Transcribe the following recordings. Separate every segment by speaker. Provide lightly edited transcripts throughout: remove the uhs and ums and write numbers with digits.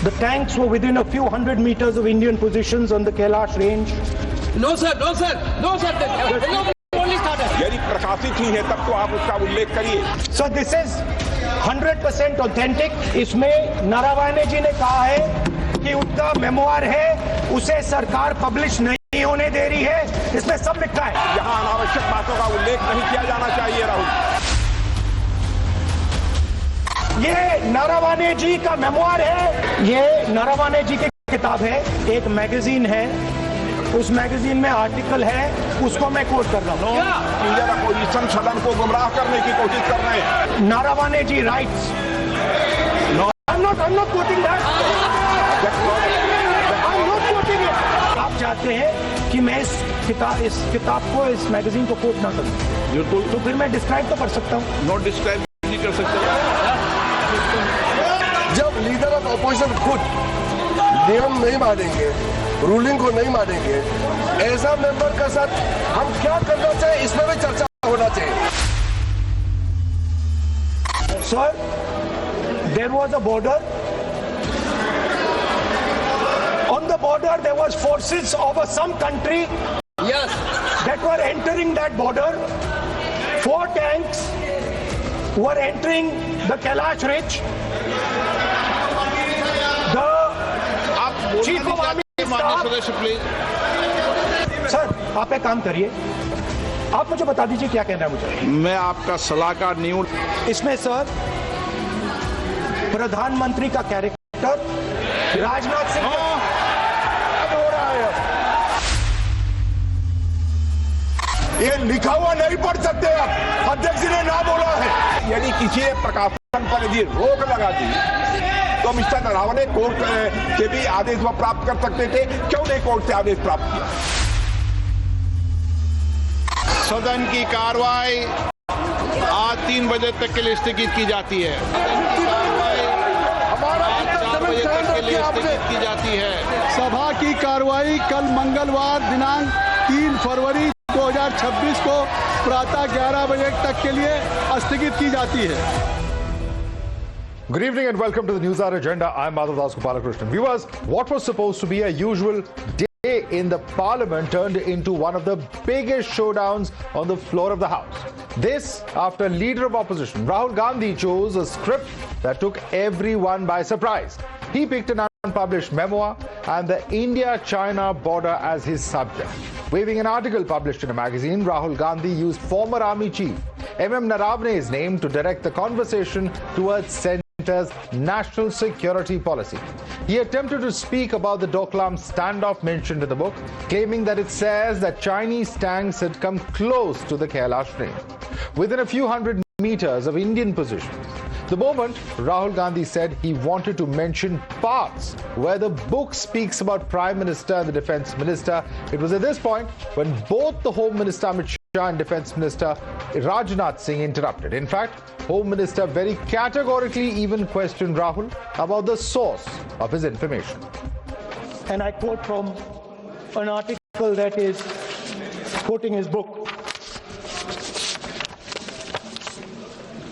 Speaker 1: The tanks were within a few hundred meters of Indian positions on the Kailash range.
Speaker 2: No sir, no sir, no sir. Only started.
Speaker 3: यदि प्रकाशित ही है तब तो आप उसका उल्लेख करिए.
Speaker 1: So this is 100% authentic. इसमें नारावाने जी ने कहा है कि उनका मेमोर है, उसे सरकार पब्लिश नहीं होने दे रही है. इसमें सब लिखा है.
Speaker 3: यहाँ अनावश्यक बातों का उल्लेख नहीं किया जाना चाहिए राहुल.
Speaker 1: ये नारावाने जी का मेमोर है. ये नारावाने जी की किताब है. एक मैगजीन है, उस मैगजीन में आर्टिकल है, उसको मैं कोट कर रहा हूँ.
Speaker 3: इंडियन अपोजिशन सदन को गुमराह करने की कोशिश कर रहे हैं.
Speaker 1: नारावाने जी rights. I'm not quoting that. I'm not quoting it. आप चाहते हैं कि मैं इस किताब को, इस मैगजीन को कोट ना करूं, तो फिर मैं डिस्क्राइब तो कर सकता हूं.
Speaker 3: नॉट डिस्क्राइब नहीं कर सकते.
Speaker 4: जब लीडर ऑफ अपोजिशन खुद नियम नहीं मानेंगे, रूलिंग को नहीं मानेंगे, ऐसा मेंबर के साथ हम क्या करना चाहिए, इसमें भी चर्चा होना चाहिए.
Speaker 1: Sir, there was a border. On the border, there was forces of some country.
Speaker 2: Yes.
Speaker 1: That were entering that border. 4 tanks were entering the Kailash Ridge. The chief of army staff. Sir, आप एक काम करिए, आप मुझे बता दीजिए क्या कहना है मुझे.
Speaker 3: मैं आपका सलाहकार नहीं हूं.
Speaker 1: इसमें सर प्रधानमंत्री का कैरेक्टर राजनाथ सिंह हो रहा है.
Speaker 4: ये लिखा हुआ नहीं पढ़ सकते आप. अध्यक्ष जी ने ना बोला है.
Speaker 3: यदि किसी प्रकाशन पर यदि रोक लगा दी तो मिस्टर नरावने कोर्ट से भी आदेश वो प्राप्त कर सकते थे. क्यों नहीं कोर्ट से आदेश प्राप्त किया?
Speaker 5: सदन की कार्रवाई आज 3 बजे तक के लिए स्थगित की जाती है.
Speaker 4: हमारा
Speaker 5: 4 बजे तक के लिए स्थगित की जाती है.
Speaker 6: सभा की कार्रवाई कल मंगलवार दिनांक 3 फरवरी 2026 को प्रातः 11 बजे तक के लिए स्थगित की जाती है.
Speaker 7: Good evening and welcome to the Newshour Agenda. I'm Madhavdas G. Viewers, what was supposed to be a usual day in the Parliament turned into one of the biggest showdowns on the floor of the House. This after Leader of Opposition Rahul Gandhi chose a script that took everyone by surprise. He picked an unpublished memoir and the India-China border as his subject. Waving an article published in a magazine, Rahul Gandhi used former Army Chief MM Naravane's name to direct the conversation towards Centre's national security policy. He attempted to speak about the Doklam standoff mentioned in the book, claiming that it says that Chinese tanks had come close to the Kailash range, within a few hundred meters of Indian positions. The moment Rahul Gandhi said he wanted to mention parts where the book speaks about Prime Minister and the Defence Minister, it was at this point when both the Home Minister Amit Shah and Defence Minister Rajnath Singh interrupted. In fact, Home Minister very categorically even questioned Rahul about the source of his information.
Speaker 1: And I quote from an article that is quoting his book.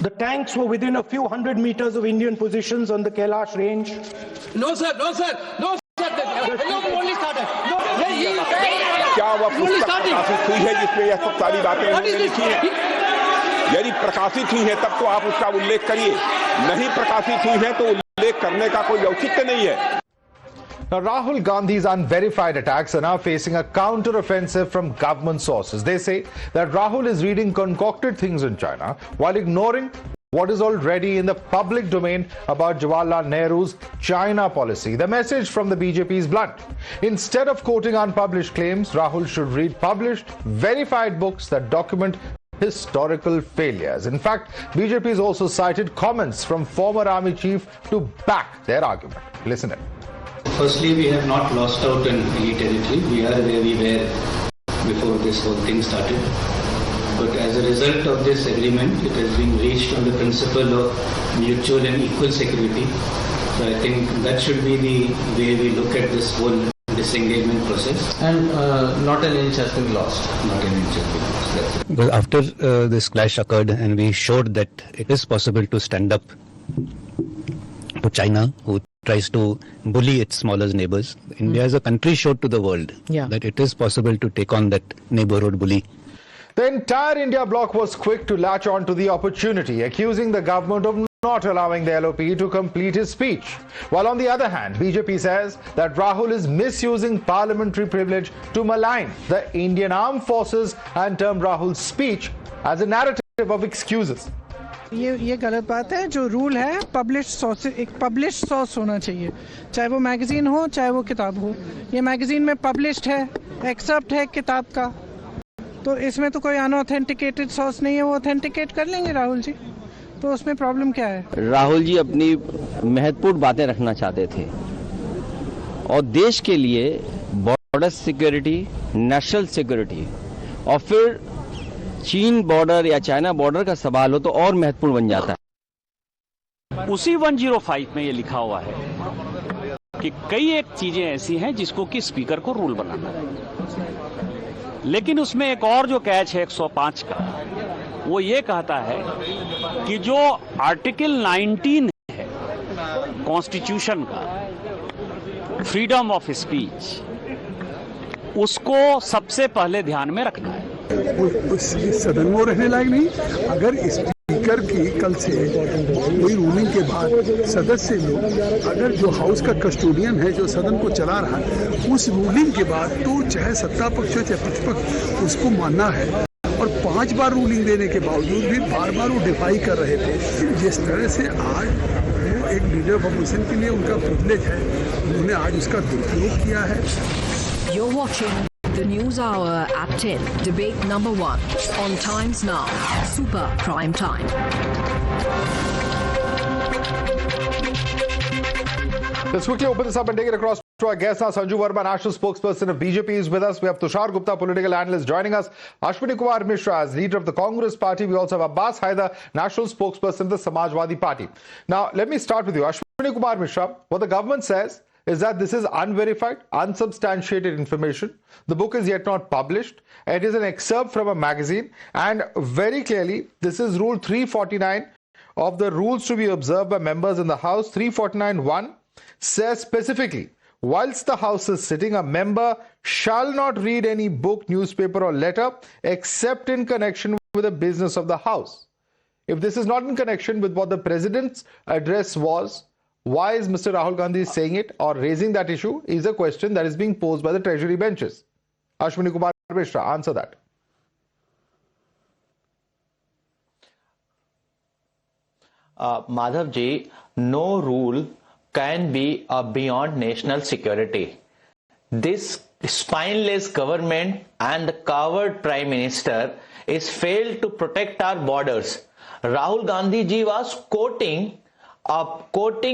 Speaker 1: The tanks were within a few hundred meters of Indian positions on the Kailash range.
Speaker 2: No sir, no sir, no sir. Only started.
Speaker 3: क्या वह पुस्तक प्रकाशित हुई है जिसमें यह सब सारी बातें उन्होंने लिखी हैं? यदि प्रकाशित हुई है तब तो आप उसका उल्लेख करिए. नहीं प्रकाशित हुई है तो उल्लेख करने का कोई औचित्य नहीं है.
Speaker 7: Now, Rahul Gandhi's unverified attacks are now facing a counter-offensive from government sources. They say that Rahul is reading concocted things in China while ignoring what is already in the public domain about Jawaharlal Nehru's China policy. The message from the BJP is blunt. Instead of quoting unpublished claims, Rahul should read published, verified books that document historical failures. In fact, BJP has also cited comments from former army chief to back their argument. Listen in.
Speaker 8: Firstly, we have not lost out in any territory. We are where we were before this whole thing started. But as a result of this agreement, it has been reached on the principle of mutual and equal security. So I think that should be the way we look at this whole disengagement process.
Speaker 9: And not an inch has been lost.
Speaker 8: Not an inch has been lost. That's it.
Speaker 9: Because after this clash occurred and we showed that it is possible to stand up to China, who tries to bully its smallest neighbors. India as a country showed to the world that it is possible to take on that neighborhood bully.
Speaker 7: The entire India bloc was quick to latch on to the opportunity, accusing the government of not allowing the LOP to complete his speech. While on the other hand, BJP says that Rahul is misusing parliamentary privilege to malign the Indian armed forces and term Rahul's speech as a narrative of excuses.
Speaker 10: ये गलत बात है. जो rule है publish source, एक publish source होना चाहिए, चाहे वो मैगजीन हो चाहे वो किताब हो. ये मैगजीन में पब्लिश्ड है, एक्सेप्ट है किताब का, तो इसमें तो कोई अनऑथेंटिकेटेड सोर्स नहीं है. वो ऑथेंटिकेट कर लेंगे राहुल जी, तो उसमें प्रॉब्लम क्या है?
Speaker 11: राहुल जी अपनी महत्वपूर्ण बातें रखना चाहते थे और देश के लिए बॉर्डर सिक्योरिटी, नेशनल सिक्योरिटी और फिर चीन बॉर्डर या चाइना बॉर्डर का सवाल हो तो और महत्वपूर्ण बन जाता है.
Speaker 12: उसी 105 में ये लिखा हुआ है कि कई एक चीजें ऐसी हैं जिसको कि स्पीकर को रूल बनाना है, लेकिन उसमें एक और जो कैच है 105 का, वो ये कहता है कि जो आर्टिकल 19 है कॉन्स्टिट्यूशन का, फ्रीडम ऑफ स्पीच, उसको सबसे पहले ध्यान में रखना है.
Speaker 6: सदन में रहने लायक नहीं. अगर स्पीकर की कल से कोई रूलिंग के बाद सदस्य लोग, अगर जो हाउस का कस्टोडियन है जो सदन को चला रहा है, उस रूलिंग के बाद तो चाहे सत्ता पक्ष हो चाहे प्रतिपक्ष, उसको मानना है. और 5 बार रूलिंग देने के बावजूद भी बार बार वो डिफाई कर रहे थे. जिस तरह से आज वो एक लीडर ऑफ अपोजिशन के लिए उनका प्रिविलेज है, उन्होंने आज उसका दुरुपयोग किया है.
Speaker 13: You're watching the News Hour at 10, debate number 1 on Times Now, Super Prime Time.
Speaker 7: Let's quickly open this up and take it across to our guest now. Sanju Verma, national spokesperson of BJP, is with us. We have Tushar Gupta, political analyst, joining us. Ashwini Kumar Mishra as leader of the Congress party. We also have Abbas Haider, national spokesperson of the Samajwadi party. Now, let me start with you. Ashwini Kumar Mishra, what the government says is that this is unverified, unsubstantiated information. The book is yet not published. It is an excerpt from a magazine, and very clearly, this is Rule 349 of the rules to be observed by members in the House. 349(1) says specifically, whilst the House is sitting, a member shall not read any book, newspaper or letter except in connection with the business of the House. If this is not in connection with what the President's address was, why is Mr. Rahul Gandhi saying it or raising that issue is a question that is being posed by the Treasury benches. Ashwini Kumar Mishra, answer that.
Speaker 14: Madhav Ji, no rule can be beyond national security. This spineless government and the coward Prime Minister is failed to protect our borders. Rahul Gandhi Ji was quoting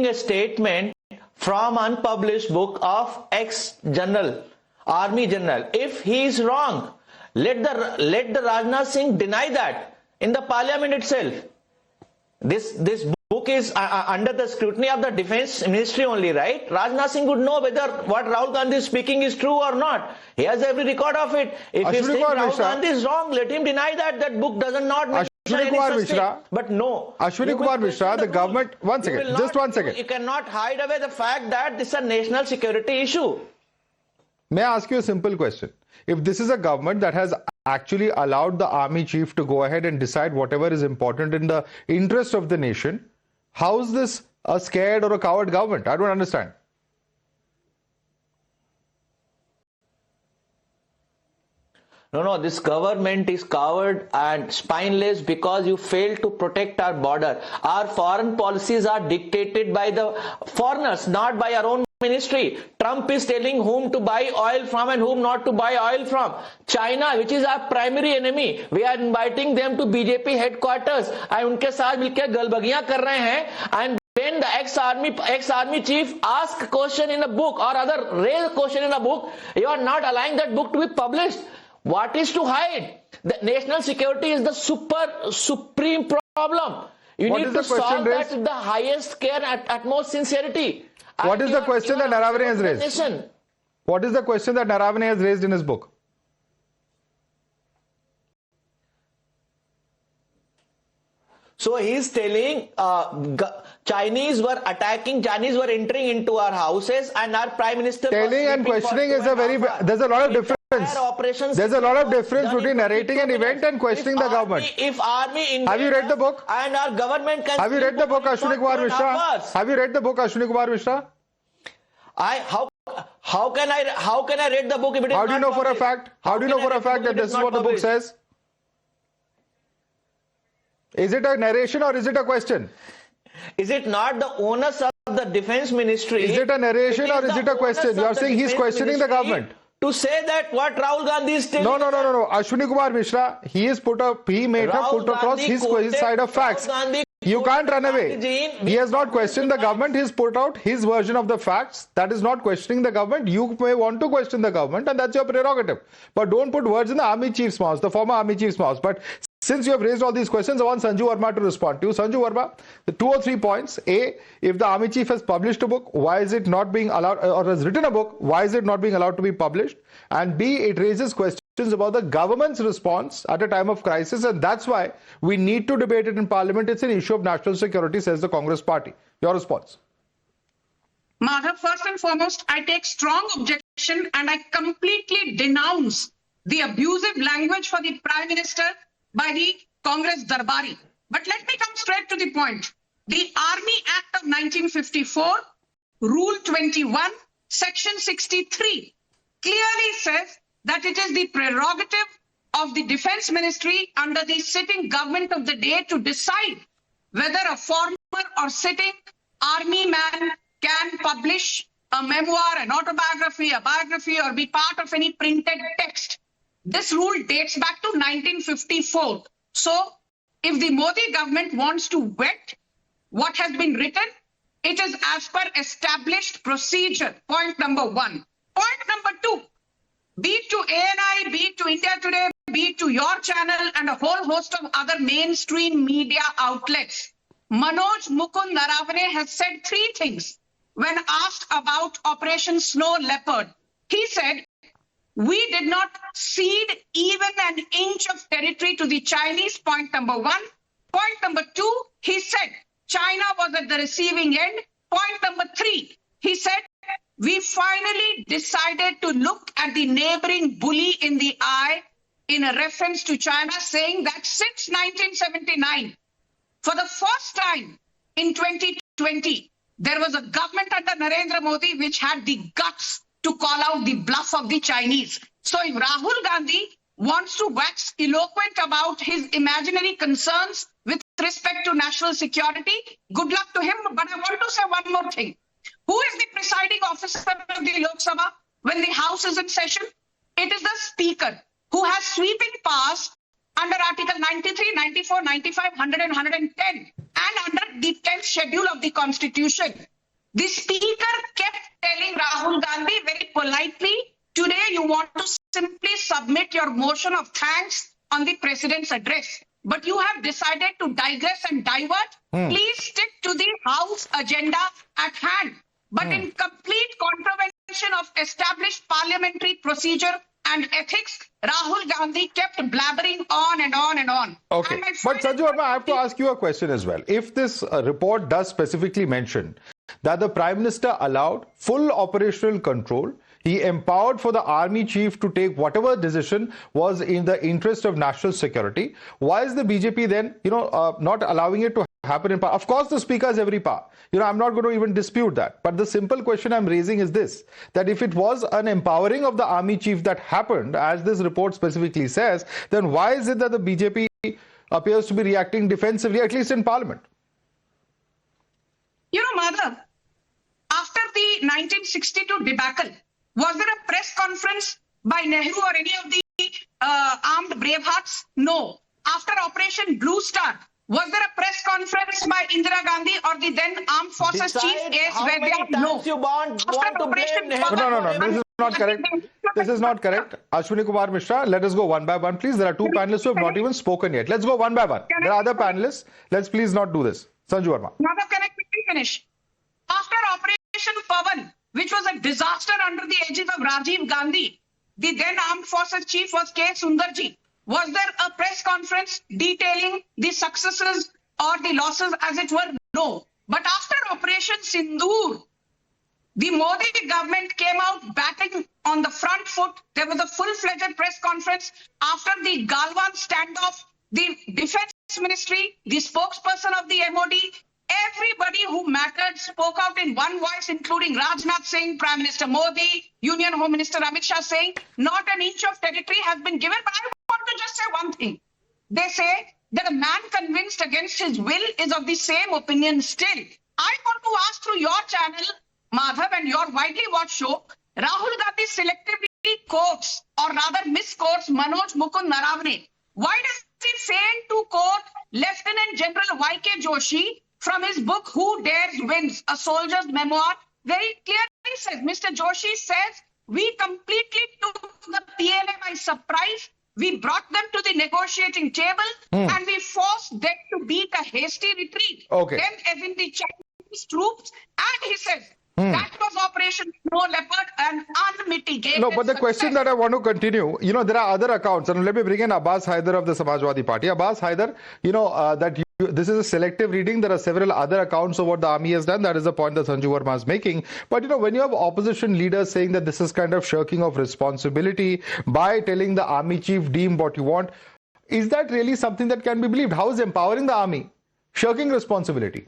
Speaker 14: a statement from unpublished book of ex-general, army general. If he is wrong, let the Rajnath Singh deny that in the parliament itself. This book is under the scrutiny of the defense ministry only, right? Rajnath Singh would know whether what Rahul Gandhi is speaking is true or not. He has every record of it. If he thinks Rahul Gandhi is wrong, let him deny that book does not mention
Speaker 7: Ashwini Kumar Mishra,
Speaker 14: but no.
Speaker 7: Ashwini Kumar Mishra, the government, one second, just 1 second.
Speaker 14: You cannot hide away the fact that this is a national security issue.
Speaker 7: May I ask you a simple question? If this is a government that has actually allowed the army chief to go ahead and decide whatever is important in the interest of the nation, how is this a scared or a coward government? I don't understand.
Speaker 14: No, this government is coward and spineless because you fail to protect our border. Our foreign policies are dictated by the foreigners, not by our own ministry. Trump is telling whom to buy oil from and whom not to buy oil from. China, which is our primary enemy, we are inviting them to BJP headquarters and उनके साथ मिलकर गलबगियां कर रहे हैं. And when the ex-army chief asks a question in a book or other raise a question in a book, you are not allowing that book to be published. What is to hide? The national security is the supreme problem. You need to solve that with the highest care and utmost sincerity.
Speaker 7: What is the question that Naravane has raised? What is the question that Naravane has raised in his book?
Speaker 14: So he's telling Chinese were attacking, Chinese were entering into our houses, and our Prime Minister
Speaker 7: telling and questioning is a very, there's a lot of difference. There's a lot of difference between narrating an event and questioning the government.
Speaker 14: If army
Speaker 7: have you read the book?
Speaker 14: And our government can...
Speaker 7: Have you read the book, Ashwini Kumar Mishra? Have you read the book, Ashwini Kumar Mishra?
Speaker 14: How can I read the book if it is
Speaker 7: How do you know for a fact? How do you know for a fact that this is what the book says? Is it a narration or is it a question?
Speaker 14: Is it not the onus of the Defense Ministry?
Speaker 7: Is it a narration or is it a question? You are saying he's questioning the government.
Speaker 14: To say that what Rahul Gandhi is telling...
Speaker 7: No. Ashwini Kumar Mishra, he made her put across his side of facts. You can't run away. He has not questioned the government. He's put out his version of the facts. That is not questioning the government. You may want to question the government and that's your prerogative. But don't put words in the army chief's mouth, the former army chief's mouth. But since you have raised all these questions, I want Sanju Verma to respond to you. Sanju Verma, the 2 or 3 points. A, if the army chief has published a book, why is it not being allowed, or has written a book, why is it not being allowed to be published? And B, it raises questions about the government's response at a time of crisis, and that's why we need to debate it in Parliament. It's an issue of national security, says the Congress party. Your response?
Speaker 15: Madhav, first and foremost, I take strong objection and I completely denounce the abusive language for the Prime Minister by the Congress Darbari. But let me come straight to the point. The Army Act of 1954, Rule 21, Section 63, clearly says that it is the prerogative of the Defense Ministry under the sitting government of the day to decide whether a former or sitting army man can publish a memoir, an autobiography, a biography, or be part of any printed text. This rule dates back to 1954. So, if the Modi government wants to vet what has been written, it is as per established procedure. Point number 1. Point number 2. Be it to ANI, be it to India Today, be it to your channel and a whole host of other mainstream media outlets, Manoj Mukund Naravane has said 3 things when asked about Operation Snow Leopard. He said, we did not cede even an inch of territory to the Chinese, point number 1. Point number 2, he said, China was at the receiving end. Point number 3, he said, we finally decided to look at the neighboring bully in the eye in a reference to China, saying that since 1979, for the first time in 2020, there was a government under Narendra Modi which had the guts to call out the bluff of the Chinese. So if Rahul Gandhi wants to wax eloquent about his imaginary concerns with respect to national security, good luck to him. But I want to say one more thing. Who is the presiding officer of the Lok Sabha when the House is in session? It is the Speaker, who has sweeping powers under Article 93, 94, 95, 100 and 110 and under the 10th schedule of the Constitution. The Speaker kept telling Rahul Gandhi very politely, today you want to simply submit your motion of thanks on the President's address. But you have decided to digress and divert. Please stick to the House agenda at hand. But in complete contravention of established parliamentary procedure and ethics, Rahul Gandhi kept blabbering on and on and on.
Speaker 7: Okay, but Sanju Verma, I have to ask you a question as well. If this report does specifically mention that the Prime Minister allowed full operational control, he empowered for the army chief to take whatever decision was in the interest of national security, why is the BJP then, not allowing it to happen in power? Of course, the Speaker has every power. I'm not going to even dispute that. But the simple question I'm raising is this, that if it was an empowering of the army chief that happened, as this report specifically says, then why is it that the BJP appears to be reacting defensively, at least in Parliament?
Speaker 15: Madhav, after the 1962 debacle, was there a press conference by Nehru or any of the armed bravehearts? No. After Operation Blue Star, was there a press conference by Indira Gandhi or the then Armed Forces Chief A.S. Vaidya? No. After Operation
Speaker 7: No, this is not correct. This is not correct. Ashwini Kumar Mishra, let us go one by one, please. There are 2 panelists who have not even spoken yet. Let's go one by one. There are other panelists. Let's please not do this. Sanju Verma.
Speaker 15: Madhav, can I quickly finish? After Operation Pavan, which was a disaster under the aegis of Rajiv Gandhi, the then Armed Forces Chief was K. Sundarji. Was there a press conference detailing the successes or the losses as it were? No. But after Operation Sindoor, the Modi government came out batting on the front foot. There was a full-fledged press conference after the Galwan standoff. The Defense Ministry, the spokesperson of the MOD, everybody who mattered spoke out in one voice, including Rajnath Singh, Prime Minister Modi, Union Home Minister Amit Shah, saying not an inch of territory has been given. But I want to just say one thing. They say that a man convinced against his will is of the same opinion still. I want to ask through your channel, Madhav, and your widely watched show, Rahul Gandhi selectively quotes, or rather misquotes, Manoj Mukund Naravane. Why does he fail to quote Lieutenant General Y.K. Joshi from his book, Who Dares Wins, a Soldier's Memoir? Very clearly says, Mr. Joshi says, we completely took the PLA by surprise. We brought them to the negotiating table and we forced them to beat a hasty retreat.
Speaker 7: Okay.
Speaker 15: Then as in the Chinese troops, and he says, that was Operation Snow Leopard and unmitigated.
Speaker 7: No, but the question that I want to continue, there are other accounts, and let me bring in Abbas Haider of the Samajwadi Party. Abbas Haider, this is a selective reading. There are several other accounts of what the army has done. That is the point that Sanju Verma is making. But when you have opposition leaders saying that this is kind of shirking of responsibility by telling the army chief, deem what you want, is that really something that can be believed? How is empowering the army shirking responsibility?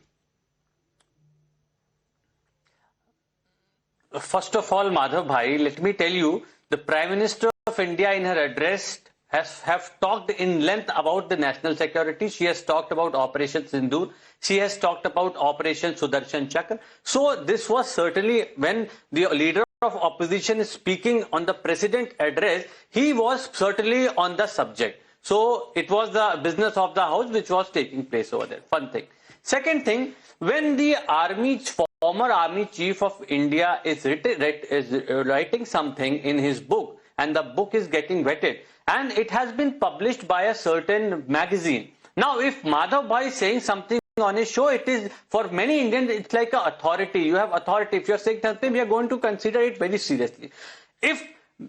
Speaker 16: First of all, Madhav Bhai, let me tell you, the Prime Minister of India in her address have talked in length about the national security. She has talked about Operation Sindoor. She has talked about Operation Sudarshan Chakra. So this was certainly, when the leader of opposition is speaking on the president address, he was certainly on the subject. So it was the business of the house which was taking place over there. Fun thing. Second thing, when the former army chief of India is writing something in his book, and the book is getting vetted, and it has been published by a certain magazine. Now, if Madhav Bhai is saying something on his show, it is, for many Indians, it's like an authority. You have authority. If you're saying something, we are going to consider it very seriously. If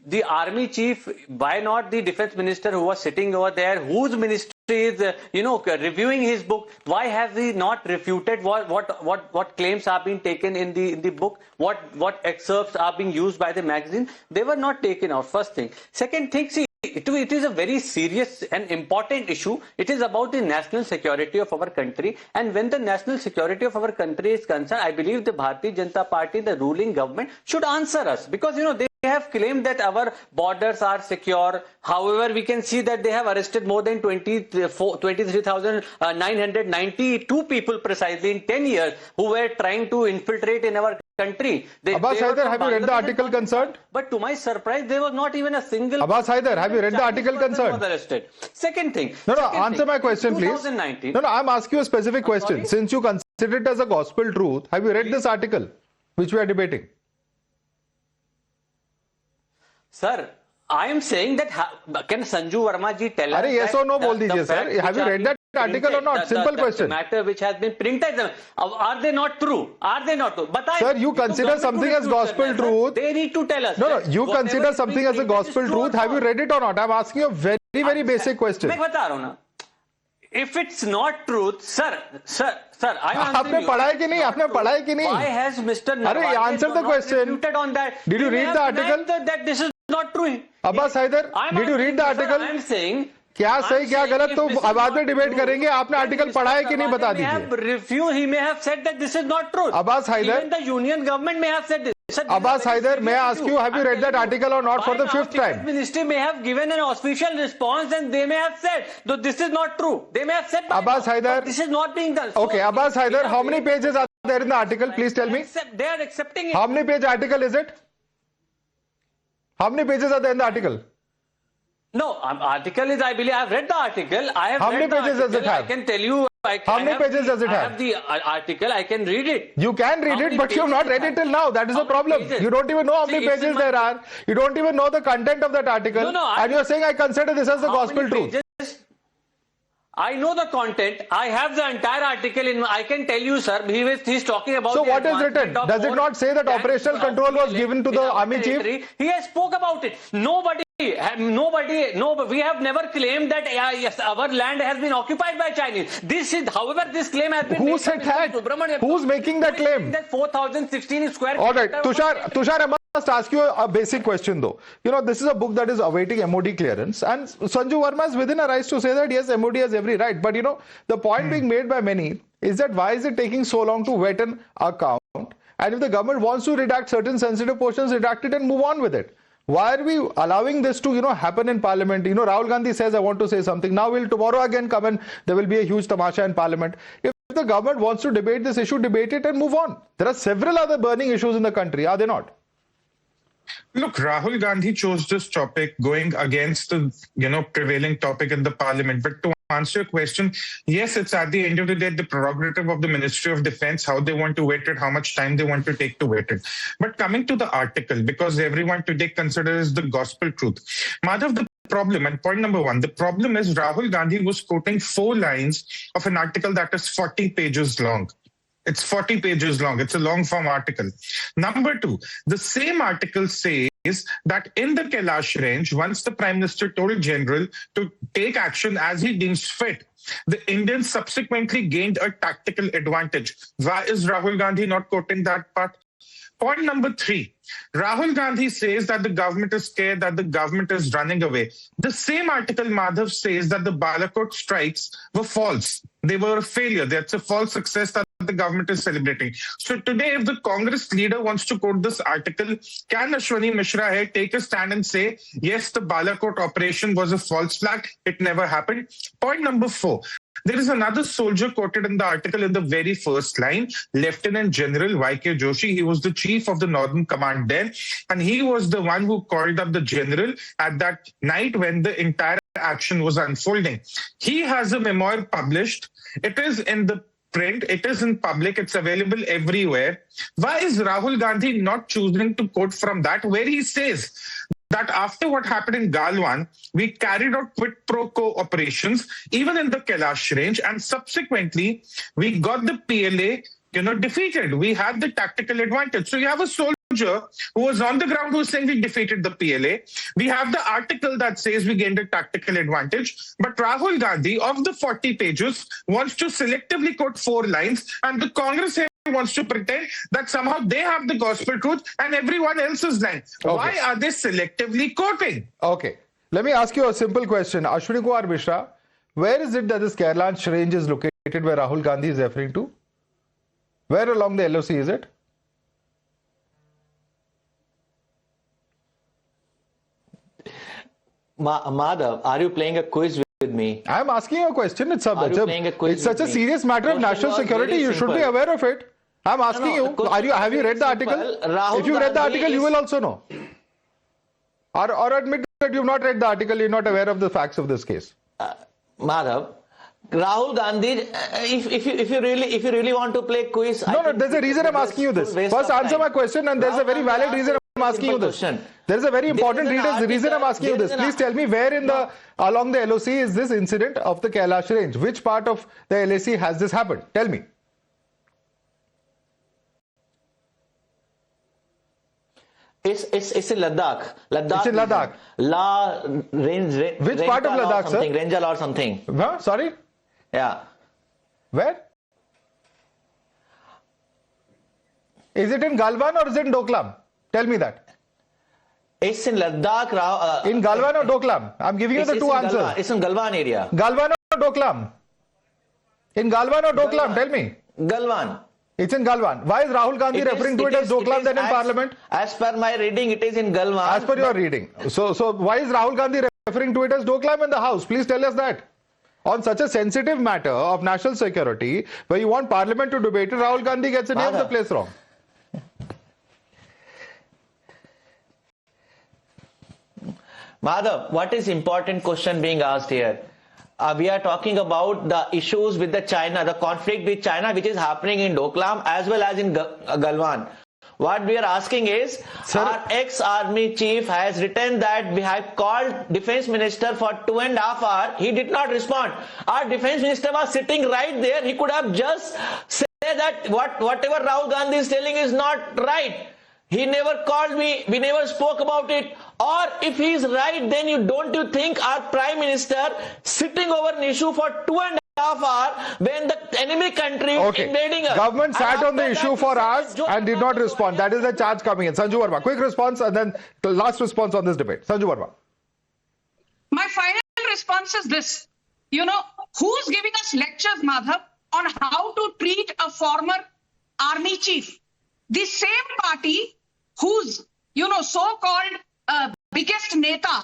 Speaker 16: the army chief, why not the defense minister who was sitting over there, whose ministry is, reviewing his book, why has he not refuted what claims are being taken in the book, what excerpts are being used by the magazine? They were not taken out, first thing. Second thing, see, it is a very serious and important issue. It is about the national security of our country, and when the national security of our country is concerned, I believe the Bharatiya Janata Party, the ruling government, should answer us, because they have claimed that our borders are secure. However, we can see that they have arrested more than 23,992 people precisely in 10 years who were trying to infiltrate in our country.
Speaker 7: Abbas Haider, have you read the article concerned?
Speaker 16: But to my surprise, there was not even a single...
Speaker 7: Abbas Haider, have you read the article concerned?
Speaker 16: Was arrested. Second thing...
Speaker 7: answer my question, please. No, I'm asking you a specific question. Since you consider it as a gospel truth, have you read this article which we are debating?
Speaker 16: Sir, I am saying that, can Sanju Verma ji tell us
Speaker 7: yes or no bol dijiye, sir. Have you read that article or not? Simple question.
Speaker 16: The matter which has been printed, are they not true? Are they not true? But
Speaker 7: sir, you consider something as gospel truth.
Speaker 16: They need to tell us.
Speaker 7: No, you consider something as a gospel truth. Have you read it or not? I'm asking you a very, very basic question.
Speaker 16: If it's not truth, sir, I'm
Speaker 7: answering you.
Speaker 16: Why has Mr. Naravane
Speaker 7: answer the question.
Speaker 16: Refuted on that?
Speaker 7: Did you read the article?
Speaker 16: That this is not true.
Speaker 7: Abbas Haider, did you read the article?
Speaker 16: I'm saying,
Speaker 7: क्या सही क्या गलत तो बाद में debate करेंगे. आपने article पढ़ा है कि नहीं बता दीजिए.
Speaker 16: He may have said that this is not true.
Speaker 7: Abbas Haider,
Speaker 16: even the union government may have said this.
Speaker 7: Abbas Haider, may I ask you, have you read that article or not for the fifth time?
Speaker 16: The ministry may have given an official response and they may have said, though this is not true. They may have said,
Speaker 7: Abbas Haider,
Speaker 16: this is not being done.
Speaker 7: Okay, Abbas Haider, how many pages are there in the article? Please tell me.
Speaker 16: They are accepting it.
Speaker 7: How many page article is it? How many pages are there in the article?
Speaker 16: No, article is, I believe, I have read the article.
Speaker 7: How many pages does it have?
Speaker 16: I can tell you.
Speaker 7: How many pages does it have?
Speaker 16: I have the article. I can read it.
Speaker 7: You can read it, but you have not read it till now. That is the problem. You don't even know how many pages there are. You don't even know the content of that article. And you are saying I consider this as the gospel truth.
Speaker 16: I know the content. I have the entire article in. I can tell you, sir. He's talking about.
Speaker 7: So what is written? Does it not say that operational control was given to the army chief?
Speaker 16: He has spoke about it. Nobody we have never claimed that yes, our land has been occupied by Chinese. However, this claim has been
Speaker 7: Who
Speaker 16: made
Speaker 7: said
Speaker 16: by
Speaker 7: that?
Speaker 16: Subramanian.
Speaker 7: Who's making that claim?
Speaker 16: That 4,016 square.
Speaker 7: All right, Tushar, I must ask you a basic question though. You know, this is a book that is awaiting MOD clearance, and Sanju Verma is within a right to say that yes, MOD has every right. But you know, the point being made by many is that why is it taking so long to vet an account? And if the government wants to redact certain sensitive portions, redact it and move on with it. Why are we allowing this to, happen in Parliament? Rahul Gandhi says, I want to say something. Now we'll tomorrow again come and there will be a huge tamasha in Parliament. If the government wants to debate this issue, debate it and move on. There are several other burning issues in the country, are they not?
Speaker 17: Look, Rahul Gandhi chose this topic going against the, prevailing topic in the Parliament. But to answer your question, yes, it's at the end of the day the prerogative of the Ministry of Defense how they want to wait it, how much time they want to take to wait it. But coming to the article, because everyone today considers the gospel truth, Madhav, the problem, and point number one, the problem is Rahul Gandhi was quoting 4 lines of an article that is 40 pages long. It's 40 pages long. It's a long form article. Number 2, the same article says that in the Kailash range, once the Prime Minister told General to take action as he deems fit, the Indians subsequently gained a tactical advantage. Why is Rahul Gandhi not quoting that part? Point number 3, Rahul Gandhi says that the government is scared, that the government is running away. The same article, Madhav, says that the Balakot strikes were false. They were a failure. That's a false success that the government is celebrating. So today, if the Congress leader wants to quote this article, can Ashwani Mishra here take a stand and say, yes, the Balakot operation was a false flag. It never happened. Point number 4. There is another soldier quoted in the article in the very first line, Lieutenant General Y.K. Joshi. He was the chief of the Northern Command then, and he was the one who called up the general at that night when the entire action was unfolding. He has a memoir published. It is in the print, it is in public, it's available everywhere. Why is Rahul Gandhi not choosing to quote from that, where he says that after what happened in Galwan, we carried out quid pro quo operations, even in the Kailash range, and subsequently we got the PLA, defeated. We had the tactical advantage. So you have a soldier who was on the ground who was saying we defeated the PLA. We have the article that says we gained a tactical advantage. But Rahul Gandhi, of the 40 pages, wants to selectively quote 4 lines, and the Congress here wants to pretend that somehow they have the gospel truth and everyone else is lying. Okay. Why are they selectively quoting?
Speaker 7: Okay. Let me ask you a simple question. Ashwini Kumar Mishra, where is it that this Kailash range is located where Rahul Gandhi is referring to? Where along the LOC is it?
Speaker 14: Madhav, are you playing a quiz with me?
Speaker 7: I'm asking you a question. It's such a serious matter of national security. You should be aware of it. I'm asking you. Have you read the article? If you read the article, you will also know. Or admit that you've not read the article. You're not aware of the facts of this case.
Speaker 14: Madhav, Rahul Gandhi. If you really want to play quiz,
Speaker 7: no. There's a reason I'm asking you this. First, answer my question, and there's a very valid reason I'm asking you this. There's a very important reason I'm asking you this. Please tell me where along the LOC is this incident of the Kailash range? Which part of the LAC has this happened? Tell me.
Speaker 14: It's in Ladakh.
Speaker 7: It's in Ladakh.
Speaker 14: Which
Speaker 7: part of Ladakh, sir?
Speaker 14: Ranjal or something.
Speaker 7: Huh? Sorry?
Speaker 14: Yeah.
Speaker 7: Where? Is it in Galwan or is it in Doklam? Tell me that.
Speaker 14: It's in Ladakh.
Speaker 7: In Galwan or Doklam? I'm giving you the two answers.
Speaker 14: It's in Galwan area.
Speaker 7: Galwan or Doklam? In Galwan or Doklam? Tell me.
Speaker 14: Galwan.
Speaker 7: It's in Galwan. Why is Rahul Gandhi referring to it as Doklam then in Parliament?
Speaker 14: As per my reading, it is in Galwan.
Speaker 7: As per your reading. So why is Rahul Gandhi referring to it as Doklam in the House? Please tell us that. On such a sensitive matter of national security, where you want Parliament to debate it, Rahul Gandhi gets the name of the place wrong.
Speaker 14: Madhav, what is important question being asked here? We are talking about the issues with the China, the conflict with China, which is happening in Doklam as well as in Galwan. What we are asking is, our ex-army chief has written that we have called defense minister for 2.5 hours. He did not respond. Our defense minister was sitting right there. He could have just said that whatever Rahul Gandhi is telling is not right. He never called me. We never spoke about it. Or if he is right, then don't you think our Prime Minister sitting over an issue for 2.5 hours when the enemy country is invading us?
Speaker 7: Government sat on the issue for hours and did not respond. That is the charge coming in. Sanju Verma, quick response and then the last response on this debate. Sanju Verma.
Speaker 15: My final response is this. You know, who's giving us lectures, Madhav, on how to treat a former army chief? The same party whose, so-called biggest neta,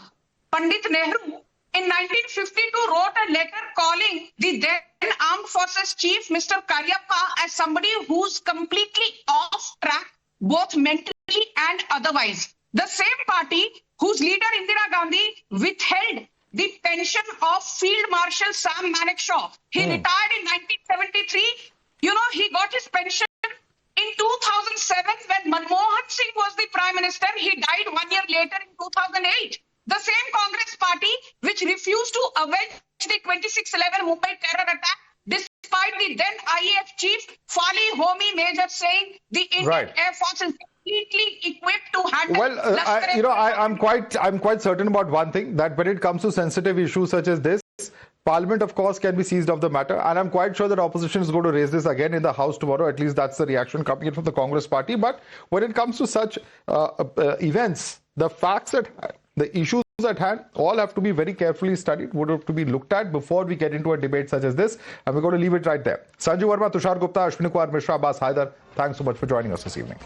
Speaker 15: Pandit Nehru, in 1952 wrote a letter calling the then Armed Forces Chief, Mr. Karyappa, as somebody who's completely off track, both mentally and otherwise. The same party whose leader Indira Gandhi withheld the pension of Field Marshal Sam Manekshaw. He retired in 1973. He got his pension in 2007 when Manmohan Singh was the Prime Minister. He died 1 year later in 2008. The same Congress party which refused to avenge the 26/11 Mumbai terror attack, despite the then IAF chief Fali Homi Major saying the Indian Air Force is completely equipped to handle.
Speaker 7: Well, I'm quite certain about one thing, that when it comes to sensitive issues such as this, Parliament, of course, can be seized of the matter, and I'm quite sure that opposition is going to raise this again in the House tomorrow. At least that's the reaction coming in from the Congress party. But when it comes to such events, the facts at hand, the issues at hand, all have to be very carefully studied, would have to be looked at before we get into a debate such as this. And we're going to leave it right there. Sanju Verma, Tushar Gupta, Ashwini Kumar Mishra, Abbas Haider, thanks so much for joining us this evening.